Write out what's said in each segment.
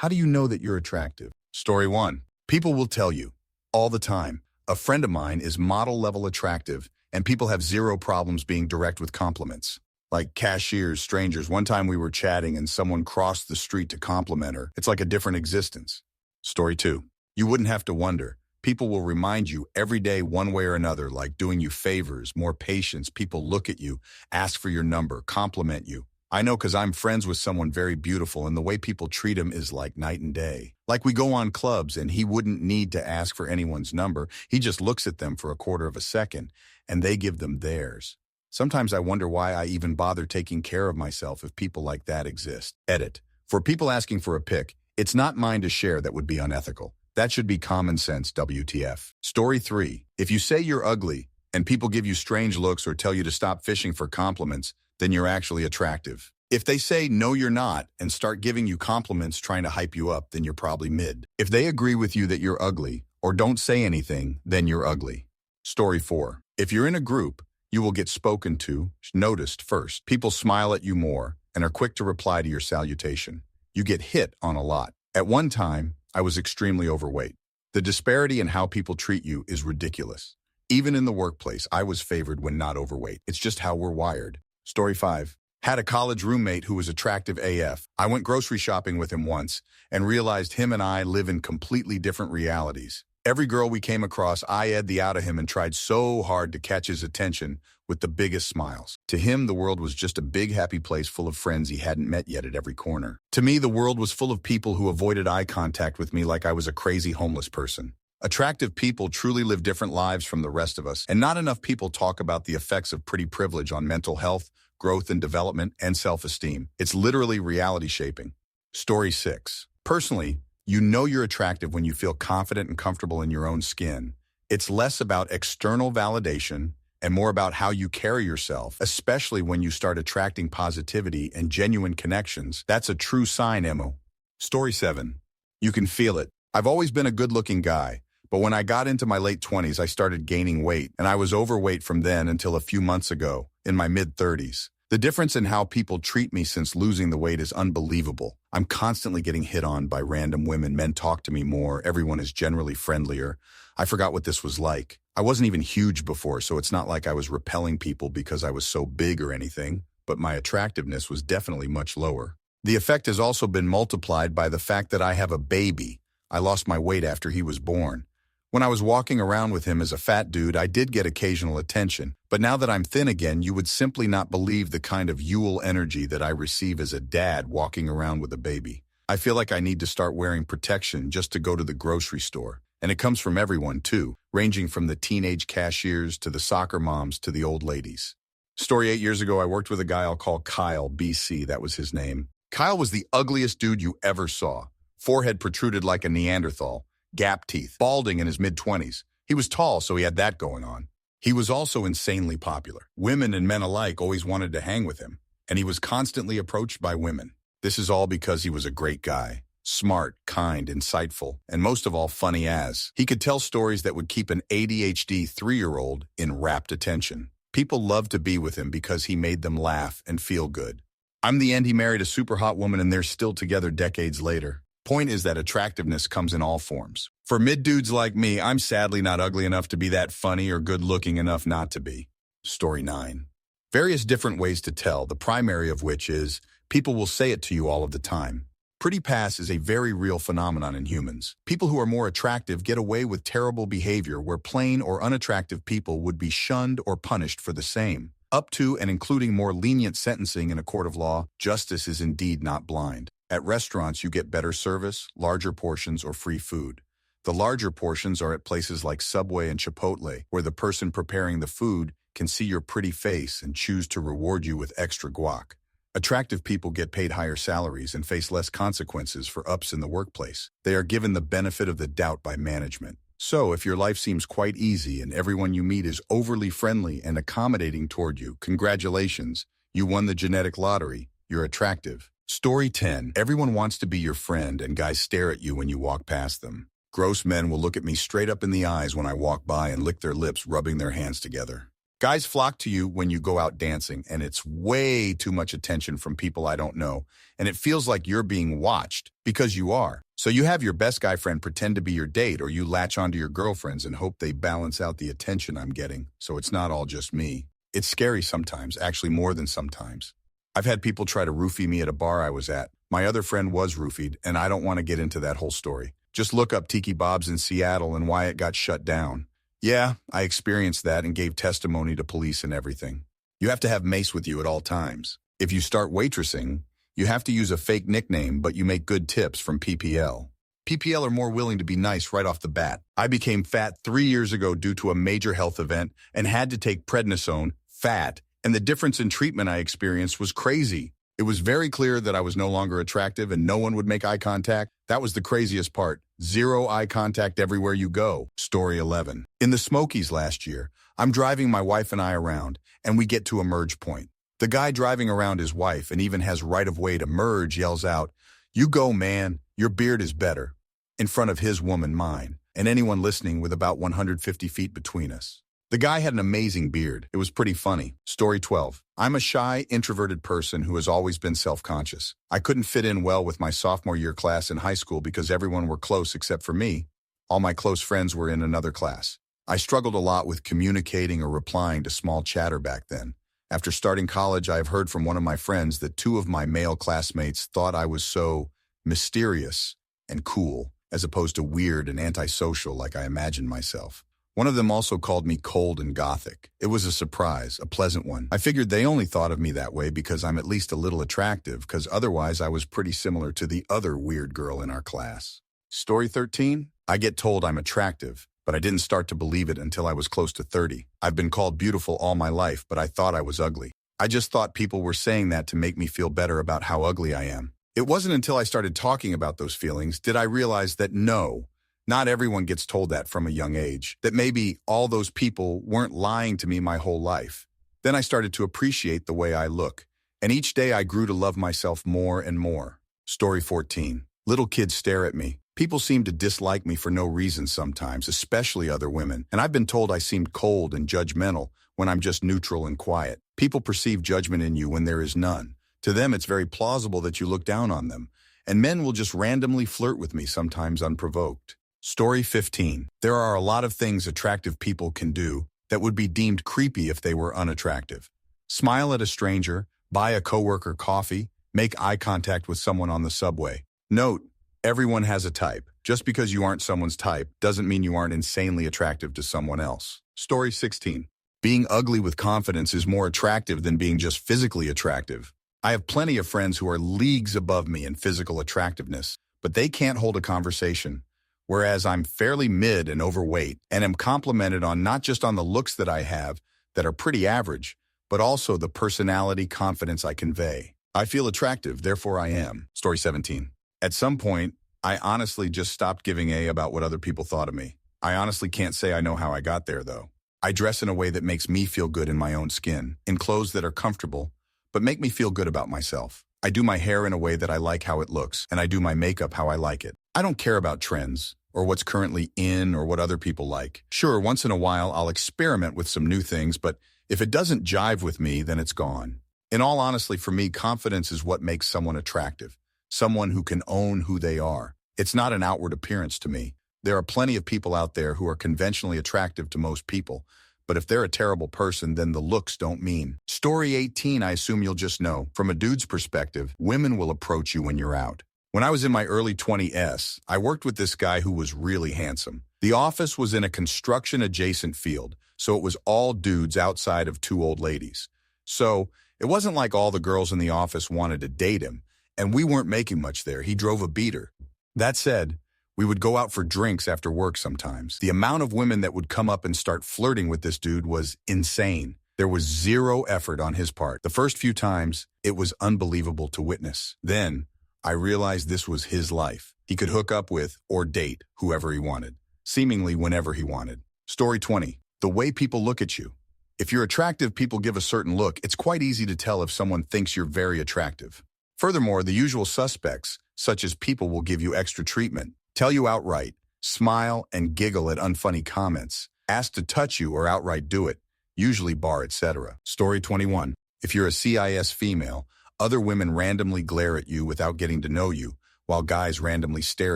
How do you know that you're attractive? Story 1. People will tell you, all the time. A friend of mine is model-level attractive, and people have zero problems being direct with compliments. Like cashiers, strangers. One time we were chatting and someone crossed the street to compliment her. It's like a different existence. Story 2. You wouldn't have to wonder. People will remind you every day one way or another, like doing you favors, more patience. People look at you, ask for your number, compliment you. I know because I'm friends with someone very beautiful, and the way people treat him is like night and day. Like we go on clubs and he wouldn't need to ask for anyone's number. He just looks at them for a quarter of a second and they give them theirs. Sometimes I wonder why I even bother taking care of myself if people like that exist. Edit. For people asking for a pic, it's not mine to share. That would be unethical. That should be common sense, WTF. Story 3. If you say you're ugly and people give you strange looks or tell you to stop fishing for compliments, then you're actually attractive. If they say, no, you're not, and start giving you compliments trying to hype you up, then you're probably mid. If they agree with you that you're ugly or don't say anything, then you're ugly. Story 4. If you're in a group, you will get spoken to, noticed first. People smile at you more and are quick to reply to your salutation. You get hit on a lot. At one time, I was extremely overweight. The disparity in how people treat you is ridiculous. Even in the workplace, I was favored when not overweight. It's just how we're wired. Story 5. Had a college roommate who was attractive AF. I went grocery shopping with him once and realized him and I live in completely different realities. Every girl we came across, I ed the out of him and tried so hard to catch his attention with the biggest smiles. To him, the world was just a big happy place full of friends he hadn't met yet at every corner. To me, the world was full of people who avoided eye contact with me like I was a crazy homeless person. Attractive people truly live different lives from the rest of us, and not enough people talk about the effects of pretty privilege on mental health, growth and development, and self-esteem. It's literally reality shaping. Story 6. Personally, you know you're attractive when you feel confident and comfortable in your own skin. It's less about external validation and more about how you carry yourself, especially when you start attracting positivity and genuine connections. That's a true sign, Emo. Story 7. You can feel it. I've always been a good-looking guy, but when I got into my late 20s, I started gaining weight, and I was overweight from then until a few months ago, in my mid-30s. The difference in how people treat me since losing the weight is unbelievable. I'm constantly getting hit on by random women. Men talk to me more. Everyone is generally friendlier. I forgot what this was like. I wasn't even huge before, so it's not like I was repelling people because I was so big or anything, but my attractiveness was definitely much lower. The effect has also been multiplied by the fact that I have a baby. I lost my weight after he was born. When I was walking around with him as a fat dude, I did get occasional attention. But now that I'm thin again, you would simply not believe the kind of Yule energy that I receive as a dad walking around with a baby. I feel like I need to start wearing protection just to go to the grocery store. And it comes from everyone too, ranging from the teenage cashiers to the soccer moms to the old ladies. Story 8 years ago, I worked with a guy I'll call Kyle, BC, that was his name. Kyle was the ugliest dude you ever saw. Forehead protruded like a Neanderthal. Gap teeth, balding in his mid-20s. He was tall, so he had that going on. He was also insanely popular. Women and men alike always wanted to hang with him, and he was constantly approached by women. This is all because he was a great guy. Smart, kind, insightful, and most of all, funny as. He could tell stories that would keep an ADHD 3-year-old in rapt attention. People loved to be with him because he made them laugh and feel good. I'm the end. He married a super hot woman, and they're still together decades later. Point is that attractiveness comes in all forms. For mid-dudes like me, I'm sadly not ugly enough to be that funny or good-looking enough not to be. Story 9. Various different ways to tell, the primary of which is people will say it to you all of the time. Pretty pass is a very real phenomenon in humans. People who are more attractive get away with terrible behavior where plain or unattractive people would be shunned or punished for the same. Up to and including more lenient sentencing in a court of law, justice is indeed not blind. At restaurants, you get better service, larger portions, or free food. The larger portions are at places like Subway and Chipotle, where the person preparing the food can see your pretty face and choose to reward you with extra guac. Attractive people get paid higher salaries and face less consequences for ups in the workplace. They are given the benefit of the doubt by management. So, if your life seems quite easy and everyone you meet is overly friendly and accommodating toward you, congratulations, you won the genetic lottery. You're attractive. Story 10. Everyone wants to be your friend, and guys stare at you when you walk past them. Gross men will look at me straight up in the eyes when I walk by and lick their lips, rubbing their hands together. Guys flock to you when you go out dancing, and it's way too much attention from people I don't know, and it feels like you're being watched, because you are. So you have your best guy friend pretend to be your date, or you latch onto your girlfriends and hope they balance out the attention I'm getting, so it's not all just me. It's scary sometimes, actually more than sometimes. I've had people try to roofie me at a bar I was at. My other friend was roofied, and I don't want to get into that whole story. Just look up Tiki Bob's in Seattle and why it got shut down. Yeah, I experienced that and gave testimony to police and everything. You have to have mace with you at all times. If you start waitressing, you have to use a fake nickname, but you make good tips from PPL. PPL are more willing to be nice right off the bat. I became fat 3 years ago due to a major health event and had to take prednisone, fat, and the difference in treatment I experienced was crazy. It was very clear that I was no longer attractive and no one would make eye contact. That was the craziest part. Zero eye contact everywhere you go. Story 11. In the Smokies last year, I'm driving my wife and I around, and we get to a merge point. The guy driving around his wife and even has right of way to merge yells out, "You go, man, your beard is better," in front of his woman, mine, and anyone listening with about 150 feet between us. The guy had an amazing beard. It was pretty funny. Story 12. I'm a shy, introverted person who has always been self-conscious. I couldn't fit in well with my sophomore year class in high school because everyone were close except for me. All my close friends were in another class. I struggled a lot with communicating or replying to small chatter back then. After starting college, I have heard from one of my friends that 2 of my male classmates thought I was so mysterious and cool, as opposed to weird and antisocial like I imagined myself. One of them also called me cold and gothic. It was a surprise, a pleasant one. I figured they only thought of me that way because I'm at least a little attractive, because otherwise I was pretty similar to the other weird girl in our class. Story 13. I get told I'm attractive, but I didn't start to believe it until I was close to 30. I've been called beautiful all my life, but I thought I was ugly. I just thought people were saying that to make me feel better about how ugly I am. It wasn't until I started talking about those feelings did I realize that no, not everyone gets told that from a young age, that maybe all those people weren't lying to me my whole life. Then I started to appreciate the way I look, and each day I grew to love myself more and more. Story 14. Little kids stare at me. People seem to dislike me for no reason sometimes, especially other women, and I've been told I seemed cold and judgmental when I'm just neutral and quiet. People perceive judgment in you when there is none. To them, it's very plausible that you look down on them, and men will just randomly flirt with me, sometimes unprovoked. Story 15. There are a lot of things attractive people can do that would be deemed creepy if they were unattractive. Smile at a stranger, buy a coworker coffee, make eye contact with someone on the subway. Note, everyone has a type. Just because you aren't someone's type doesn't mean you aren't insanely attractive to someone else. Story 16. Being ugly with confidence is more attractive than being just physically attractive. I have plenty of friends who are leagues above me in physical attractiveness, but they can't hold a conversation. Whereas I'm fairly mid and overweight and am complimented on not just on the looks that I have that are pretty average, but also the personality confidence I convey. I feel attractive, therefore I am. Story 17. At some point, I honestly just stopped giving a about what other people thought of me. I honestly can't say I know how I got there, though. I dress in a way that makes me feel good in my own skin, in clothes that are comfortable, but make me feel good about myself. I do my hair in a way that I like how it looks, and I do my makeup how I like it. I don't care about trends, or what's currently in, or what other people like. Sure, once in a while I'll experiment with some new things, but if it doesn't jive with me, then it's gone. In all honesty, for me, confidence is what makes someone attractive. Someone who can own who they are. It's not an outward appearance to me. There are plenty of people out there who are conventionally attractive to most people, but if they're a terrible person, then the looks don't mean. Story 18, I assume you'll just know. From a dude's perspective, women will approach you when you're out. When I was in my early 20s, I worked with this guy who was really handsome. The office was in a construction-adjacent field, so it was all dudes outside of 2 old ladies. So it wasn't like all the girls in the office wanted to date him, and we weren't making much there. He drove a beater. That said, we would go out for drinks after work sometimes. The amount of women that would come up and start flirting with this dude was insane. There was zero effort on his part. The first few times, it was unbelievable to witness. Then, I realized this was his life. He could hook up with or date whoever he wanted, seemingly whenever he wanted. Story 20. The way people look at you. If you're attractive, people give a certain look. It's quite easy to tell if someone thinks you're very attractive. Furthermore, the usual suspects, such as people will give you extra treatment, tell you outright, smile and giggle at unfunny comments, ask to touch you or outright do it. usually bar, etc. Story 21. If you're a CIS female, other women randomly glare at you without getting to know you, while guys randomly stare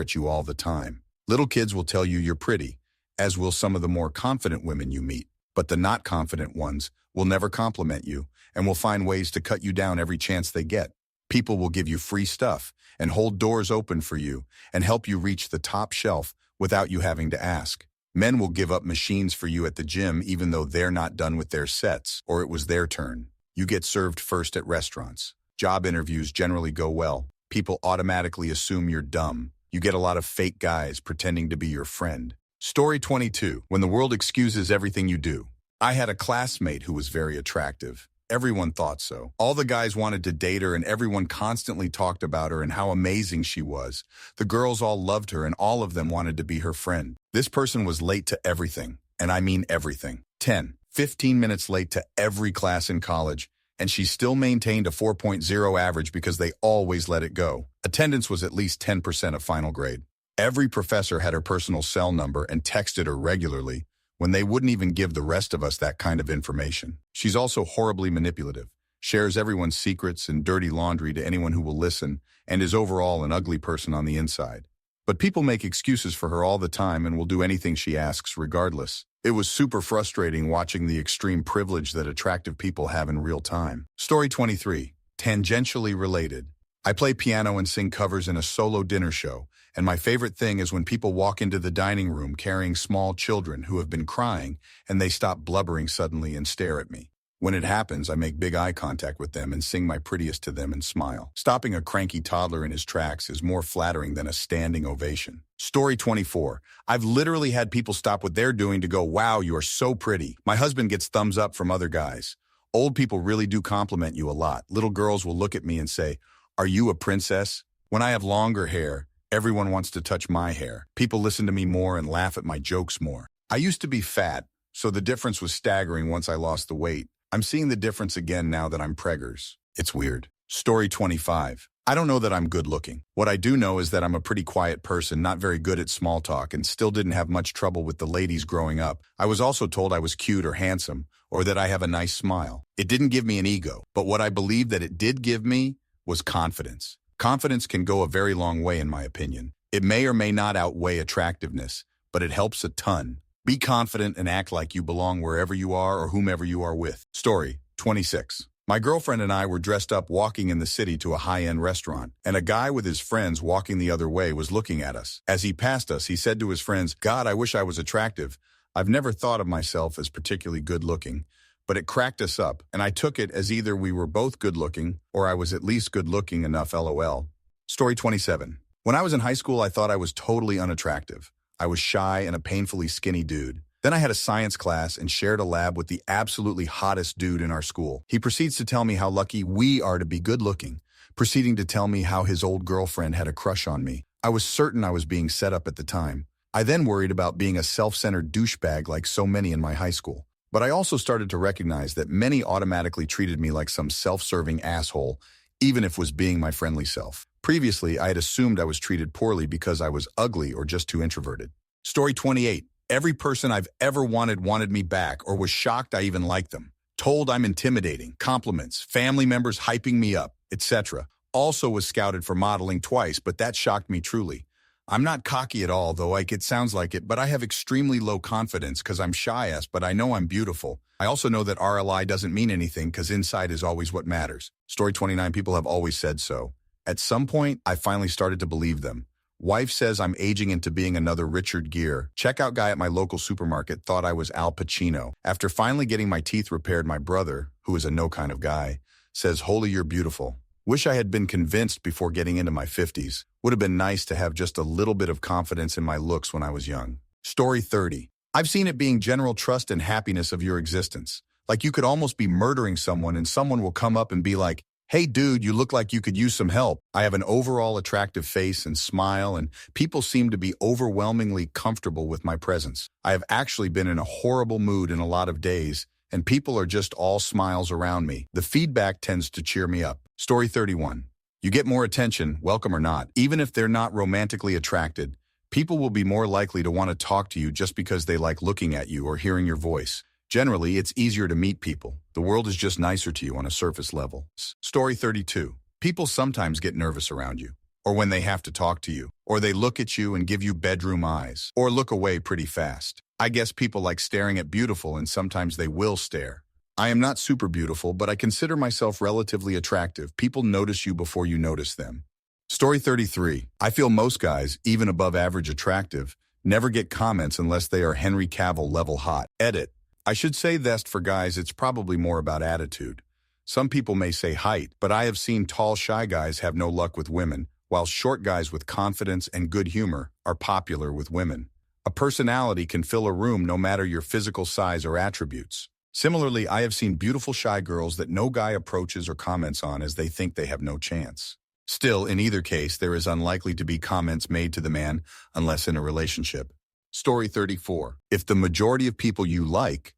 at you all the time. Little kids will tell you you're pretty, as will some of the more confident women you meet. But the not confident ones will never compliment you and will find ways to cut you down every chance they get. People will give you free stuff and hold doors open for you and help you reach the top shelf without you having to ask. Men will give up machines for you at the gym even though they're not done with their sets or it was their turn. You get served first at restaurants. Job interviews generally go well. People automatically assume you're dumb. You get a lot of fake guys pretending to be your friend. Story 22. When the world excuses everything you do. I had a classmate who was very attractive. Everyone thought so. All the guys wanted to date her and everyone constantly talked about her and how amazing she was. The girls all loved her and all of them wanted to be her friend. This person was late to everything, and I mean everything. 15 minutes late to every class in college, and she still maintained a 4.0 average because they always let it go. Attendance was at least 10% of final grade. Every professor had her personal cell number and texted her regularly, when they wouldn't even give the rest of us that kind of information. She's also horribly manipulative, shares everyone's secrets and dirty laundry to anyone who will listen, and is overall an ugly person on the inside. But people make excuses for her all the time and will do anything she asks regardless. It was super frustrating watching the extreme privilege that attractive people have in real time. Story 23. Tangentially related. I play piano and sing covers in a solo dinner show, and my favorite thing is when people walk into the dining room carrying small children who have been crying and they stop blubbering suddenly and stare at me. When it happens, I make big eye contact with them and sing my prettiest to them and smile. Stopping a cranky toddler in his tracks is more flattering than a standing ovation. Story 24. I've literally had people stop what they're doing to go, "Wow, you are so pretty." My husband gets thumbs up from other guys. Old people really do compliment you a lot. Little girls will look at me and say, "Are you a princess?" When I have longer hair, everyone wants to touch my hair. People listen to me more and laugh at my jokes more. I used to be fat, so the difference was staggering once I lost the weight. I'm seeing the difference again now that I'm preggers. It's weird. Story 25. I don't know that I'm good looking. What I do know is that I'm a pretty quiet person, not very good at small talk, and still didn't have much trouble with the ladies growing up. I was also told I was cute or handsome, or that I have a nice smile. It didn't give me an ego, but what I believe that it did give me was confidence. Confidence can go a very long way in my opinion. It may or may not outweigh attractiveness, but it helps a ton. Be confident and act like you belong wherever you are or whomever you are with. Story 26. My girlfriend and I were dressed up walking in the city to a high-end restaurant, and a guy with his friends walking the other way was looking at us. As he passed us, he said to his friends, "God, I wish I was attractive. I've never thought of myself as particularly good-looking." But it cracked us up, and I took it as either we were both good-looking or I was at least good-looking enough, LOL. Story 27. When I was in high school, I thought I was totally unattractive. I was shy and a painfully skinny dude. Then I had a science class and shared a lab with the absolutely hottest dude in our school. He proceeds to tell me how lucky we are to be good-looking, proceeding to tell me how his old girlfriend had a crush on me. I was certain I was being set up at the time. I then worried about being a self-centered douchebag like so many in my high school. But I also started to recognize that many automatically treated me like some self-serving asshole, even if was being my friendly self. Previously, I had assumed I was treated poorly because I was ugly or just too introverted. Story 28. Every person I've ever wanted me back or was shocked I even liked them. Told I'm intimidating, compliments, family members hyping me up, etc. Also was scouted for modeling twice, but that shocked me truly. I'm not cocky at all, though it sounds like it, but I have extremely low confidence because I'm shy-ass, but I know I'm beautiful. I also know that RLI doesn't mean anything because inside is always what matters. Story 29. People have always said so. At some point, I finally started to believe them. Wife says I'm aging into being another Richard Gere. Checkout guy at my local supermarket thought I was Al Pacino. After finally getting my teeth repaired, my brother, who is a no kind of guy, says, "Holy, you're beautiful." Wish I had been convinced before getting into my 50s. Would have been nice to have just a little bit of confidence in my looks when I was young. Story 30. I've seen it being general trust and happiness of your existence. Like you could almost be murdering someone and someone will come up and be like, "Hey dude, you look like you could use some help." I have an overall attractive face and smile, and people seem to be overwhelmingly comfortable with my presence. I have actually been in a horrible mood in a lot of days, and people are just all smiles around me. The feedback tends to cheer me up. Story 31. You get more attention, welcome or not. Even if they're not romantically attracted, people will be more likely to want to talk to you just because they like looking at you or hearing your voice. Generally, it's easier to meet people. The world is just nicer to you on a surface level. Story 32. People sometimes get nervous around you, or when they have to talk to you, or they look at you and give you bedroom eyes, or look away pretty fast. I guess people like staring at beautiful, and sometimes they will stare. I am not super beautiful, but I consider myself relatively attractive. People notice you before you notice them. Story 33. I feel most guys, even above average attractive, never get comments unless they are Henry Cavill level hot. Edit. I should say that for guys, it's probably more about attitude. Some people may say height, but I have seen tall, shy guys have no luck with women, while short guys with confidence and good humor are popular with women. A personality can fill a room no matter your physical size or attributes. Similarly, I have seen beautiful shy girls that no guy approaches or comments on as they think they have no chance. Still, in either case, there is unlikely to be comments made to the man unless in a relationship. Story 34. If the majority of people you like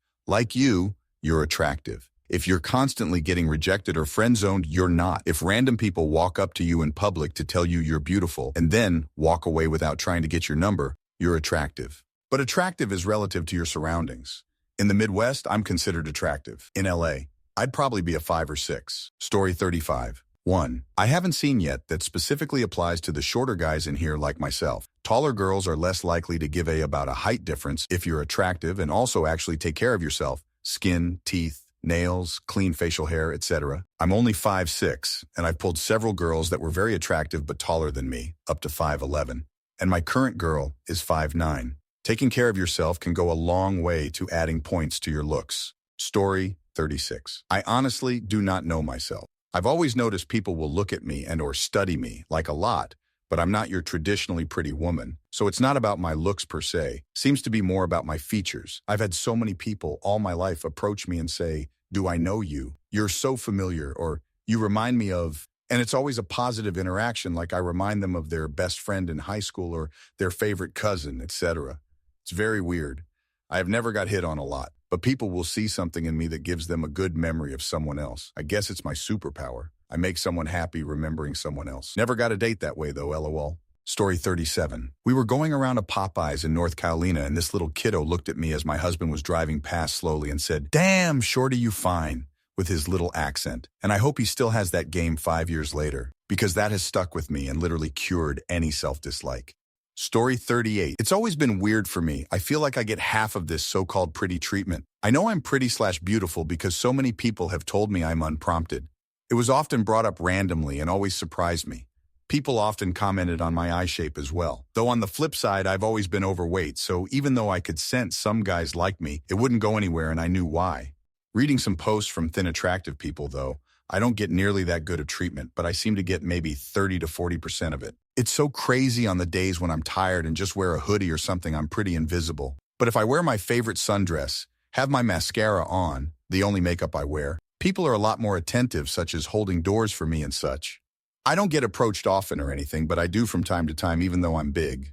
you, you're attractive. If you're constantly getting rejected or friend-zoned, you're not. If random people walk up to you in public to tell you you're beautiful and then walk away without trying to get your number, you're attractive. But attractive is relative to your surroundings. In the Midwest, I'm considered attractive. In LA, I'd probably be a 5 or 6. Story 35. 1. I haven't seen yet that specifically applies to the shorter guys in here like myself. Taller girls are less likely to give about a height difference if you're attractive and also actually take care of yourself. Skin, teeth, nails, clean facial hair, etc. I'm only 5'6", and I've pulled several girls that were very attractive but taller than me, up to 5'11". And my current girl is 5'9". Taking care of yourself can go a long way to adding points to your looks. Story 36. I honestly do not know myself. I've always noticed people will look at me and or study me, like a lot, but I'm not your traditionally pretty woman, so it's not about my looks per se. Seems to be more about my features. I've had so many people all my life approach me and say, "Do I know you? You're so familiar," or "You remind me of," and it's always a positive interaction, like I remind them of their best friend in high school or their favorite cousin, etc. It's very weird. I have never got hit on a lot, but people will see something in me that gives them a good memory of someone else. I guess it's my superpower. I make someone happy remembering someone else. Never got a date that way though, lol. Story 37. We were going around a Popeyes in North Carolina and this little kiddo looked at me as my husband was driving past slowly and said, "Damn, shorty, you fine," with his little accent. And I hope he still has that game 5 years later, because that has stuck with me and literally cured any self-dislike. Story 38. It's always been weird for me. I feel like I get half of this so-called pretty treatment. I know I'm pretty/beautiful because so many people have told me I'm unprompted. It was often brought up randomly and always surprised me. People often commented on my eye shape as well. Though on the flip side, I've always been overweight, so even though I could sense some guys like me, it wouldn't go anywhere and I knew why. Reading some posts from thin attractive people, though, I don't get nearly that good of treatment, but I seem to get maybe 30 to 40% of it. It's so crazy on the days when I'm tired and just wear a hoodie or something, I'm pretty invisible. But if I wear my favorite sundress, have my mascara on, the only makeup I wear, people are a lot more attentive, such as holding doors for me and such. I don't get approached often or anything, but I do from time to time, even though I'm big.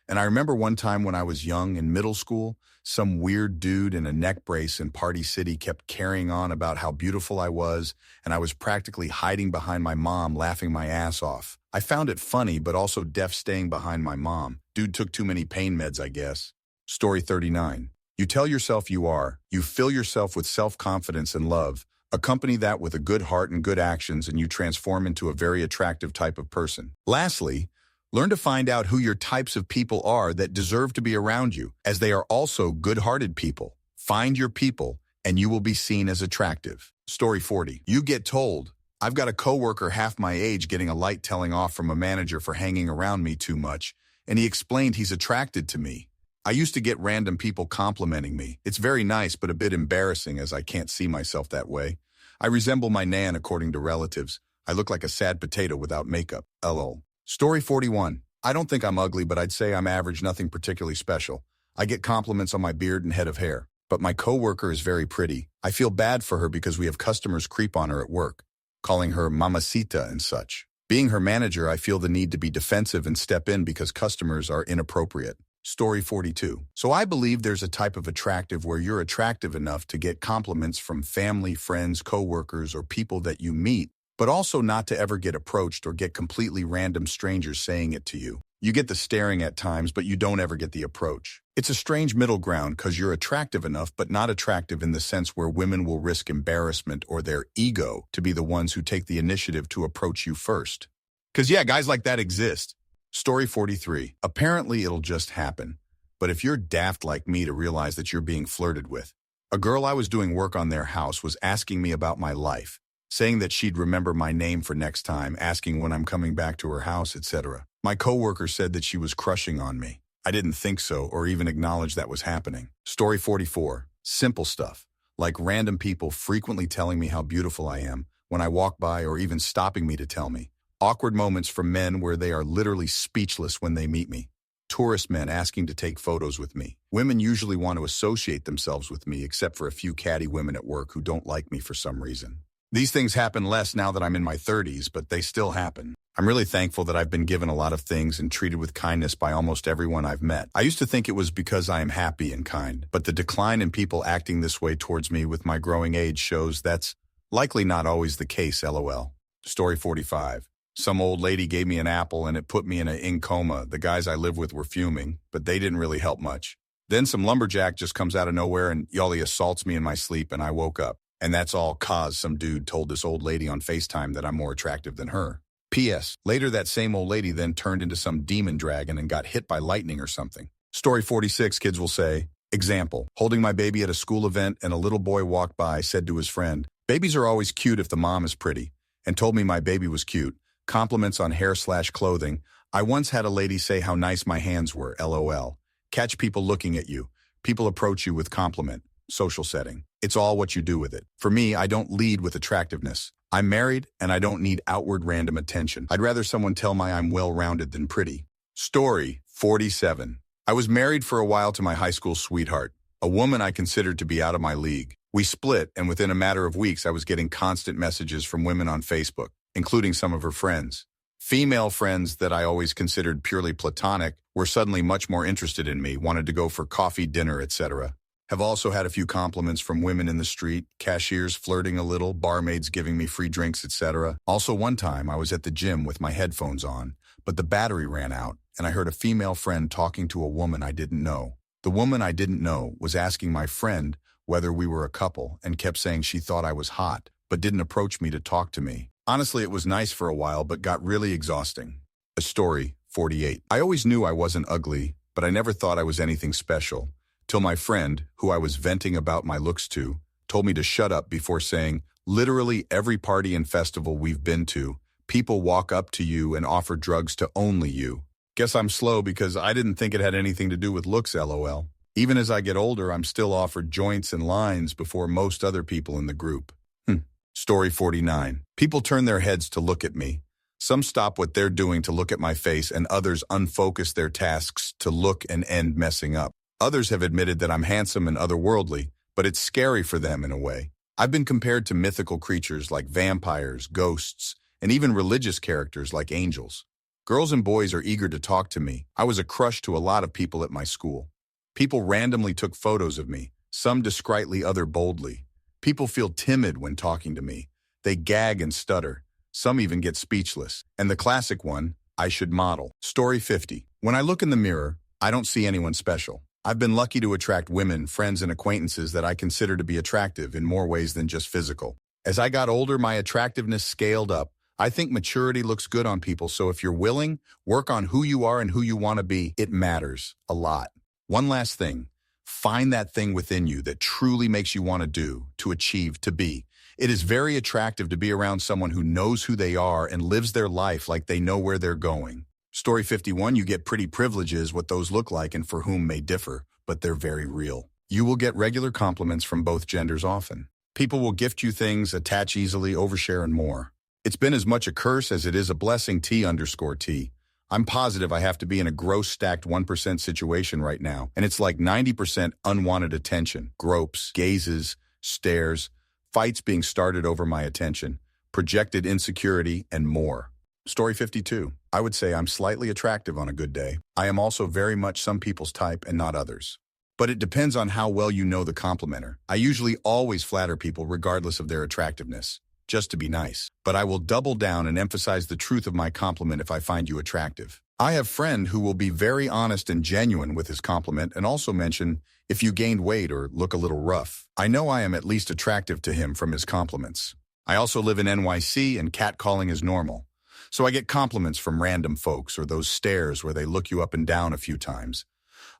And I remember one time when I was young in middle school, some weird dude in a neck brace in Party City kept carrying on about how beautiful I was, and I was practically hiding behind my mom, laughing my ass off. I found it funny, but also deaf staying behind my mom. Dude took too many pain meds, I guess. Story 39. You tell yourself you are. You fill yourself with self-confidence and love. Accompany that with a good heart and good actions, and you transform into a very attractive type of person. Lastly, learn to find out who your types of people are that deserve to be around you, as they are also good-hearted people. Find your people, and you will be seen as attractive. Story 40. You get told, I've got a coworker half my age getting a light telling off from a manager for hanging around me too much, and he explained he's attracted to me. I used to get random people complimenting me. It's very nice, but a bit embarrassing as I can't see myself that way. I resemble my nan according to relatives. I look like a sad potato without makeup. LOL. Story 41. I don't think I'm ugly, but I'd say I'm average, nothing particularly special. I get compliments on my beard and head of hair. But my coworker is very pretty. I feel bad for her because we have customers creep on her at work, calling her mamacita and such. Being her manager, I feel the need to be defensive and step in because customers are inappropriate. Story 42. So I believe there's a type of attractive where you're attractive enough to get compliments from family, friends, coworkers, or people that you meet, but also not to ever get approached or get completely random strangers saying it to you. You get the staring at times, but you don't ever get the approach. It's a strange middle ground because you're attractive enough, but not attractive in the sense where women will risk embarrassment or their ego to be the ones who take the initiative to approach you first. Because yeah, guys like that exist. Story 43. Apparently it'll just happen. But if you're daft like me to realize that you're being flirted with. A girl I was doing work on their house was asking me about my life, saying that she'd remember my name for next time, asking when I'm coming back to her house, etc. My coworker said that she was crushing on me. I didn't think so or even acknowledge that was happening. Story 44. Simple stuff, like random people frequently telling me how beautiful I am when I walk by or even stopping me to tell me. Awkward moments from men where they are literally speechless when they meet me. Tourist men asking to take photos with me. Women usually want to associate themselves with me except for a few catty women at work who don't like me for some reason. These things happen less now that I'm in my 30s, but they still happen. I'm really thankful that I've been given a lot of things and treated with kindness by almost everyone I've met. I used to think it was because I am happy and kind, but the decline in people acting this way towards me with my growing age shows that's likely not always the case, lol. Story 45. Some old lady gave me an apple and it put me in a coma. The guys I live with were fuming, but they didn't really help much. Then some lumberjack just comes out of nowhere and yolly assaults me in my sleep and I woke up. And that's all cause some dude told this old lady on FaceTime that I'm more attractive than her. P.S. Later that same old lady then turned into some demon dragon and got hit by lightning or something. Story 46, kids will say, example, holding my baby at a school event and a little boy walked by, said to his friend, babies are always cute if the mom is pretty, and told me my baby was cute. Compliments on hair/clothing. I once had a lady say how nice my hands were, lol. Catch people looking at you. People approach you with compliment. Social setting. It's all what you do with it. For me, I don't lead with attractiveness. I'm married and I don't need outward random attention. I'd rather someone tell me I'm well-rounded than pretty. Story 47. I was married for a while to my high school sweetheart, a woman I considered to be out of my league. We split, and within a matter of weeks, I was getting constant messages from women on Facebook, including some of her friends. Female friends that I always considered purely platonic were suddenly much more interested in me, wanted to go for coffee, dinner, etc. Have also had a few compliments from women in the street, cashiers flirting a little, barmaids giving me free drinks, etc. Also one time I was at the gym with my headphones on, but the battery ran out, and I heard a female friend talking to a woman I didn't know. The woman I didn't know was asking my friend whether we were a couple and kept saying she thought I was hot, but didn't approach me to talk to me. Honestly, it was nice for a while, but got really exhausting. A story 48. I always knew I wasn't ugly, but I never thought I was anything special. Till my friend, who I was venting about my looks to, told me to shut up before saying, literally every party and festival we've been to, people walk up to you and offer drugs to only you. Guess I'm slow because I didn't think it had anything to do with looks, lol. Even as I get older, I'm still offered joints and lines before most other people in the group. Story 49. People turn their heads to look at me. Some stop what they're doing to look at my face, and others unfocus their tasks to look and end messing up. Others have admitted that I'm handsome and otherworldly, but it's scary for them in a way. I've been compared to mythical creatures like vampires, ghosts, and even religious characters like angels. Girls and boys are eager to talk to me. I was a crush to a lot of people at my school. People randomly took photos of me, some discreetly, others boldly. People feel timid when talking to me. They gag and stutter. Some even get speechless. And the classic one, I should model. Story 50. When I look in the mirror, I don't see anyone special. I've been lucky to attract women, friends, and acquaintances that I consider to be attractive in more ways than just physical. As I got older, my attractiveness scaled up. I think maturity looks good on people, so if you're willing, work on who you are and who you want to be. It matters a lot. One last thing. Find that thing within you that truly makes you want to do, to achieve, to be. It is very attractive to be around someone who knows who they are and lives their life like they know where they're going. Story 51, you get pretty privileges, what those look like and for whom may differ, but they're very real. You will get regular compliments from both genders often. People will gift you things, attach easily, overshare, and more. It's been as much a curse as it is a blessing, T_T. I'm positive I have to be in a gross stacked 1% situation right now, and it's like 90% unwanted attention, gropes, gazes, stares, fights being started over my attention, projected insecurity, and more. Story 52. I would say I'm slightly attractive on a good day. I am also very much some people's type and not others. But it depends on how well you know the complimenter. I usually always flatter people regardless of their attractiveness. just to be nice. But I will double down and emphasize the truth of my compliment if I find you attractive. I have a friend who will be very honest and genuine with his compliment and also mention if you gained weight or look a little rough. I know I am at least attractive to him from his compliments. I also live in NYC and catcalling is normal. So I get compliments from random folks or those stares where they look you up and down a few times.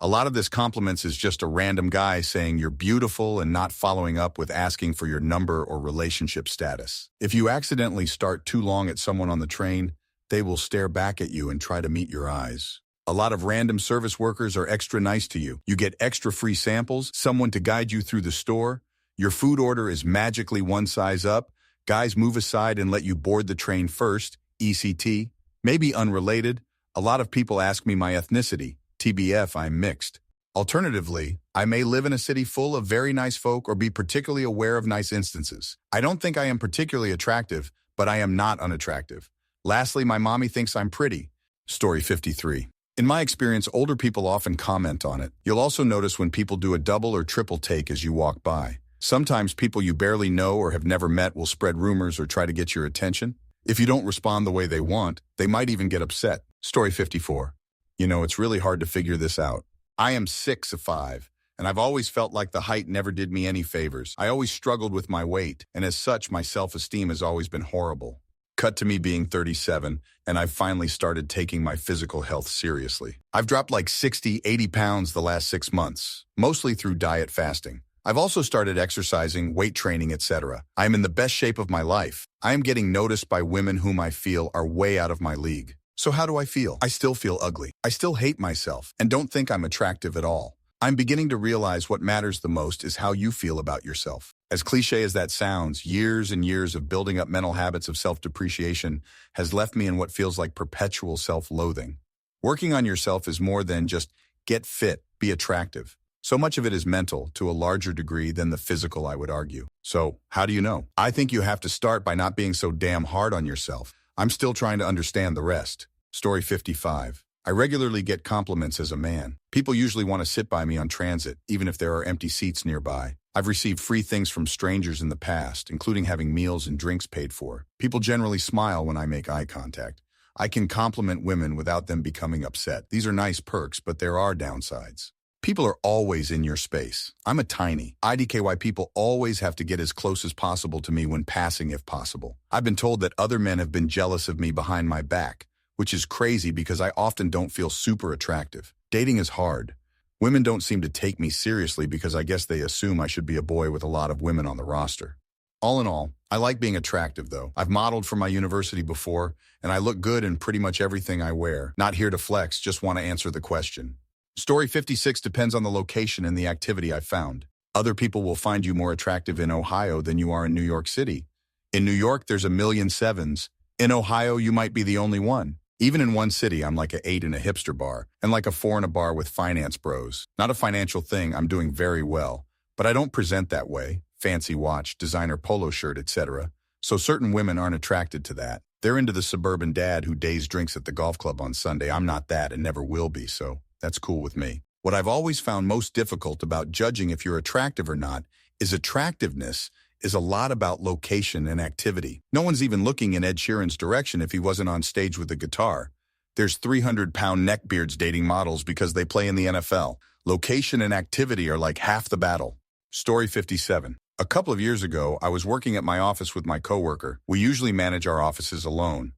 A lot of this compliments is just a random guy saying you're beautiful and not following up with asking for your number or relationship status. If you accidentally start too long at someone on the train, they will stare back at you and try to meet your eyes. A lot of random service workers are extra nice to you. You get extra free samples, someone to guide you through the store. Your food order is magically one size up. Guys move aside and let you board the train first, ECT. Maybe unrelated, a lot of people ask me my ethnicity. TBF, I'm mixed. Alternatively, I may live in a city full of very nice folk or be particularly aware of nice instances. I don't think I am particularly attractive, but I am not unattractive. Lastly, my mommy thinks I'm pretty. Story 53. In my experience, older people often comment on it. You'll also notice when people do a double or triple take as you walk by. Sometimes people you barely know or have never met will spread rumors or try to get your attention. If you don't respond the way they want, they might even get upset. Story 54. You know, it's really hard to figure this out. I am 6'5", and I've always felt like the height never did me any favors. I always struggled with my weight, and as such, my self-esteem has always been horrible. Cut to me being 37, and I've finally started taking my physical health seriously. I've dropped like 60, 80 pounds the last 6 months, mostly through diet fasting. I've also started exercising, weight training, etc. I am in the best shape of my life. I am getting noticed by women whom I feel are way out of my league. So how do I feel? I still feel ugly. I still hate myself and don't think I'm attractive at all. I'm beginning to realize what matters the most is how you feel about yourself. As cliche as that sounds, years and years of building up mental habits of self-depreciation has left me in what feels like perpetual self-loathing. Working on yourself is more than just get fit, be attractive. So much of it is mental to a larger degree than the physical, I would argue. So how do you know? I think you have to start by not being so damn hard on yourself. I'm still trying to understand the rest. Story 55. I regularly get compliments as a man. People usually want to sit by me on transit, even if there are empty seats nearby. I've received free things from strangers in the past, including having meals and drinks paid for. People generally smile when I make eye contact. I can compliment women without them becoming upset. These are nice perks, but there are downsides. People are always in your space. I'm a tiny. IDKY people always have to get as close as possible to me when passing if possible. I've been told that other men have been jealous of me behind my back, which is crazy because I often don't feel super attractive. Dating is hard. Women don't seem to take me seriously because I guess they assume I should be a boy with a lot of women on the roster. All in all, I like being attractive though. I've modeled for my university before, and I look good in pretty much everything I wear. Not here to flex, just want to answer the question. Story 56 depends on the location and the activity I found. Other people will find you more attractive in Ohio than you are in New York City. In New York, there's 1,000,007s. In Ohio, you might be the only one. Even in one city, I'm like an 8 in a hipster bar, and like a 4 in a bar with finance bros. Not a financial thing, I'm doing very well. But I don't present that way. Fancy watch, designer polo shirt, etc. So certain women aren't attracted to that. They're into the suburban dad who days drinks at the golf club on Sunday. I'm not that and never will be, so that's cool with me. What I've always found most difficult about judging if you're attractive or not is attractiveness is a lot about location and activity. No one's even looking in Ed Sheeran's direction if he wasn't on stage with a guitar. There's 300-pound neckbeards dating models because they play in the NFL. Location and activity are like half the battle. Story 57. A couple of years ago, I was working at my office with my coworker. We usually manage our offices alone.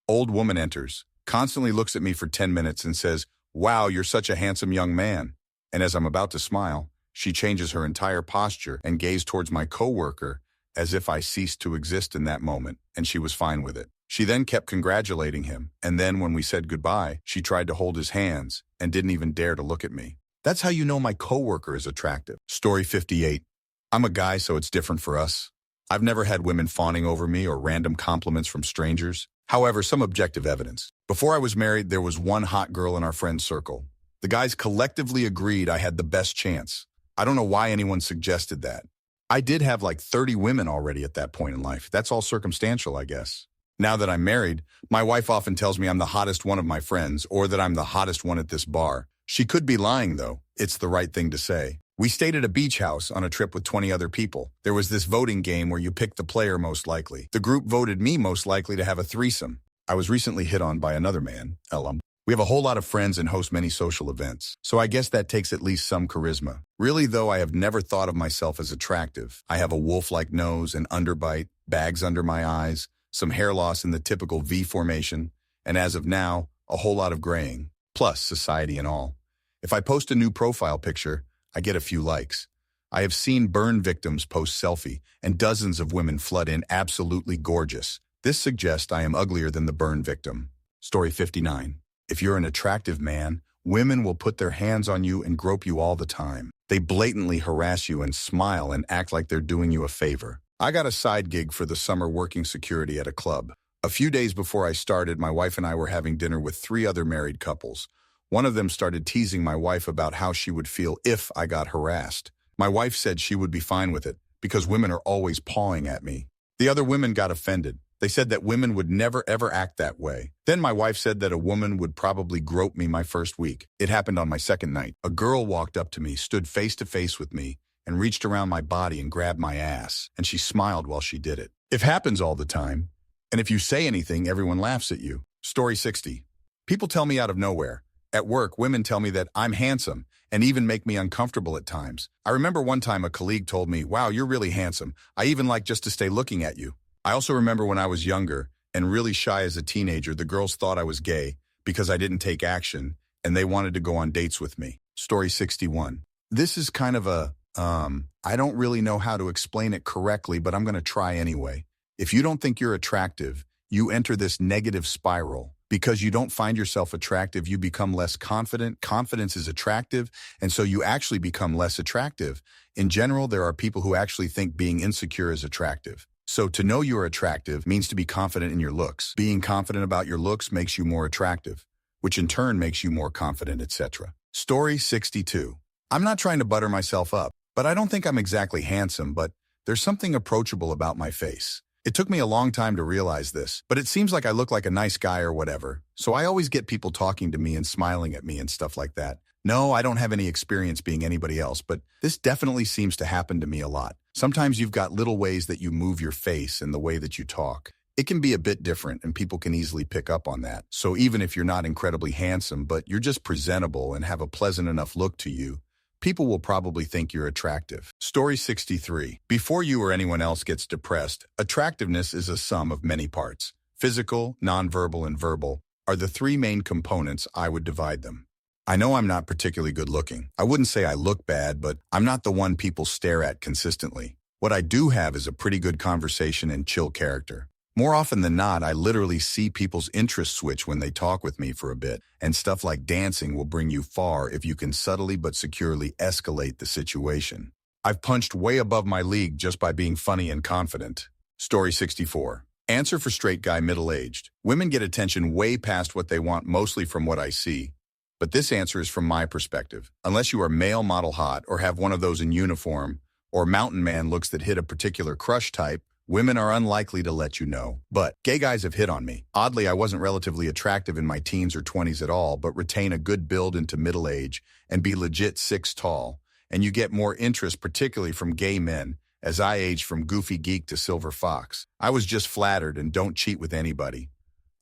Old woman enters, constantly looks at me for 10 minutes and says, "Wow, you're such a handsome young man." And as I'm about to smile, she changes her entire posture and gazed towards my coworker as if I ceased to exist in that moment, and she was fine with it. She then kept congratulating him, and then when we said goodbye, she tried to hold his hands and didn't even dare to look at me. That's how you know my coworker is attractive. Story 58. I'm a guy, so it's different for us. I've never had women fawning over me or random compliments from strangers. However, some objective evidence. Before I was married, there was one hot girl in our friend circle. The guys collectively agreed I had the best chance. I don't know why anyone suggested that. I did have like 30 women already at that point in life. That's all circumstantial, I guess. Now that I'm married, my wife often tells me I'm the hottest one of my friends or that I'm the hottest one at this bar. She could be lying, though. It's the right thing to say. We stayed at a beach house on a trip with 20 other people. There was this voting game where you picked the player most likely. The group voted me most likely to have a threesome. I was recently hit on by another man, LM. We have a whole lot of friends and host many social events, so I guess that takes at least some charisma. Really, though, I have never thought of myself as attractive. I have a wolf-like nose, an underbite, bags under my eyes, some hair loss in the typical V formation, and as of now, a whole lot of graying, plus society and all. If I post a new profile picture, I get a few likes. I have seen burn victims post selfie, and dozens of women flood in absolutely gorgeous. This suggests I am uglier than the burn victim. Story 59. If you're an attractive man, women will put their hands on you and grope you all the time. They blatantly harass you and smile and act like they're doing you a favor. I got a side gig for the summer working security at a club. A few days before I started, my wife and I were having dinner with 3 other married couples. One of them started teasing my wife about how she would feel if I got harassed. My wife said she would be fine with it because women are always pawing at me. The other women got offended. They said that women would never ever act that way. Then my wife said that a woman would probably grope me my first week. It happened on my second night. A girl walked up to me, stood face to face with me, and reached around my body and grabbed my ass, and she smiled while she did it. It happens all the time, and if you say anything, everyone laughs at you. Story 60. People tell me out of nowhere. At work, women tell me that I'm handsome and even make me uncomfortable at times. I remember one time a colleague told me, "Wow, you're really handsome. I even like just to stay looking at you." I also remember when I was younger and really shy as a teenager, the girls thought I was gay because I didn't take action and they wanted to go on dates with me. Story 61. This is kind of I don't really know how to explain it correctly, but I'm going to try anyway. If you don't think you're attractive, you enter this negative spiral. Because you don't find yourself attractive, you become less confident. Confidence is attractive, and so you actually become less attractive. In general, there are people who actually think being insecure is attractive. So to know you're attractive means to be confident in your looks. Being confident about your looks makes you more attractive, which in turn makes you more confident, etc. Story 62. I'm not trying to butter myself up, but I don't think I'm exactly handsome, but there's something approachable about my face. It took me a long time to realize this, but it seems like I look like a nice guy or whatever, so I always get people talking to me and smiling at me and stuff like that. No, I don't have any experience being anybody else, but this definitely seems to happen to me a lot. Sometimes you've got little ways that you move your face and the way that you talk. It can be a bit different and people can easily pick up on that. So even if you're not incredibly handsome, but you're just presentable and have a pleasant enough look to you, people will probably think you're attractive. Story 63. Before you or anyone else gets depressed, attractiveness is a sum of many parts. Physical, nonverbal, and verbal are the 3 main components. I would divide them. I know I'm not particularly good looking. I wouldn't say I look bad, but I'm not the one people stare at consistently. What I do have is a pretty good conversation and chill character. More often than not, I literally see people's interest switch when they talk with me for a bit, and stuff like dancing will bring you far if you can subtly but securely escalate the situation. I've punched way above my league just by being funny and confident. Story 64. Answer for straight guy middle-aged. Women get attention way past what they want, mostly from what I see. But this answer is from my perspective. Unless you are male model hot or have one of those in uniform, or mountain man looks that hit a particular crush type, women are unlikely to let you know. But gay guys have hit on me. Oddly, I wasn't relatively attractive in my teens or 20s at all, but retain a good build into middle age and be legit 6 tall. And you get more interest, particularly from gay men, as I aged from goofy geek to silver fox. I was just flattered and don't cheat with anybody.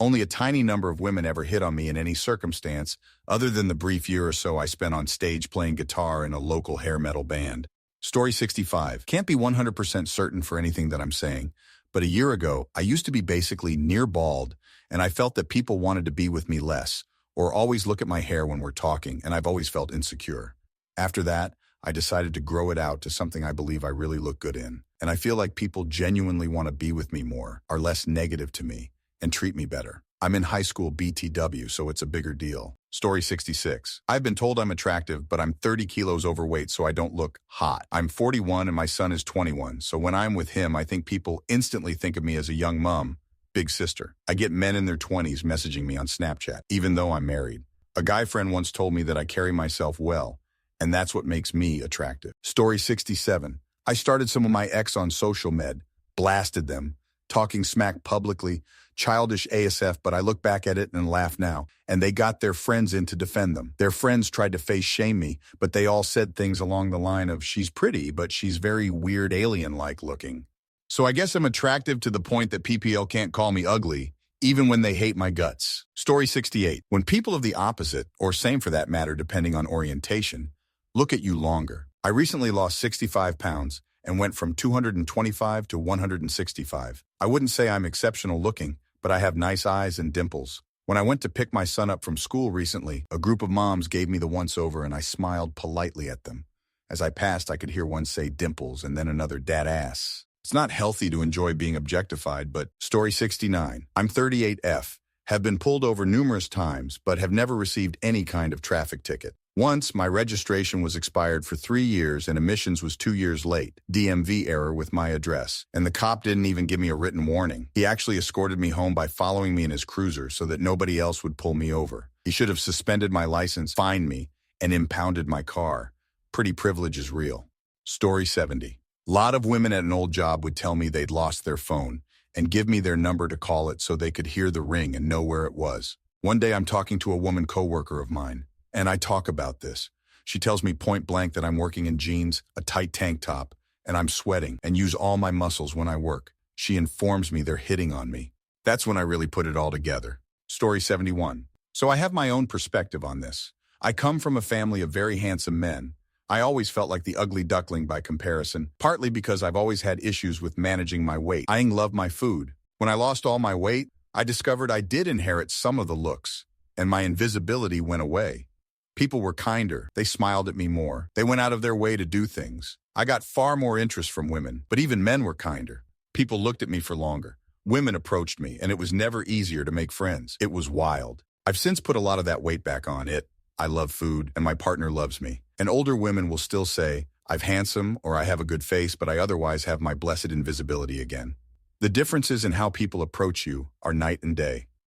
Only a tiny number of women ever hit on me in any circumstance, other than the brief year or so I spent on stage playing guitar in a local hair metal band. Story 65. Can't be 100% certain for anything that I'm saying, but a year ago, I used to be basically near bald, and I felt that people wanted to be with me less, or always look at my hair when we're talking, and I've always felt insecure. After that, I decided to grow it out to something I believe I really look good in, and I feel like people genuinely want to be with me more, are less negative to me, and treat me better. I'm in high school BTW, so it's a bigger deal. Story 66. I've been told I'm attractive, but I'm 30 kilos overweight, so I don't look hot. I'm 41 and my son is 21, so when I'm with him, I think people instantly think of me as a young mom, big sister. I get men in their 20s messaging me on Snapchat, even though I'm married. A guy friend once told me that I carry myself well, and that's what makes me attractive. Story 67. I started some of my ex on social med, blasted them, talking smack publicly, Childish ASF, but I look back at it and laugh now. And they got their friends in to defend them. Their friends tried to face shame me, but they all said things along the line of, she's pretty, but she's very weird alien-like looking. So I guess I'm attractive to the point that PPL can't call me ugly, even when they hate my guts. Story 68. When people of the opposite, or same for that matter depending on orientation, look at you longer. I recently lost 65 pounds and went from 225 to 165. I wouldn't say I'm exceptional looking, but I have nice eyes and dimples. When I went to pick my son up from school recently, a group of moms gave me the once-over and I smiled politely at them. As I passed, I could hear one say dimples and then another dad ass. It's not healthy to enjoy being objectified, but story 69. I'm 38F, have been pulled over numerous times, but have never received any kind of traffic ticket. Once, my registration was expired for 3 years and emissions was 2 years late. DMV error with my address. And the cop didn't even give me a written warning. He actually escorted me home by following me in his cruiser so that nobody else would pull me over. He should have suspended my license, fined me, and impounded my car. Pretty privilege is real. Story 70. A lot of women at an old job would tell me they'd lost their phone and give me their number to call it so they could hear the ring and know where it was. One day I'm talking to a woman coworker of mine. And I talk about this. She tells me point blank that I'm working in jeans, a tight tank top, and I'm sweating and use all my muscles when I work. She informs me they're hitting on me. That's when I really put it all together. Story 71. So I have my own perspective on this. I come from a family of very handsome men. I always felt like the ugly duckling by comparison, partly because I've always had issues with managing my weight. I love my food. When I lost all my weight, I discovered I did inherit some of the looks, and my invisibility went away. People were kinder. They smiled at me more. They went out of their way to do things. I got far more interest from women, but even men were kinder. People looked at me for longer. Women approached me, and it was never easier to make friends. It was wild. I've since put a lot of that weight back on. I love food, and my partner loves me. And older women will still say, I've handsome or I have a good face, but I otherwise have my blessed invisibility again. The differences in how people approach you are night and day.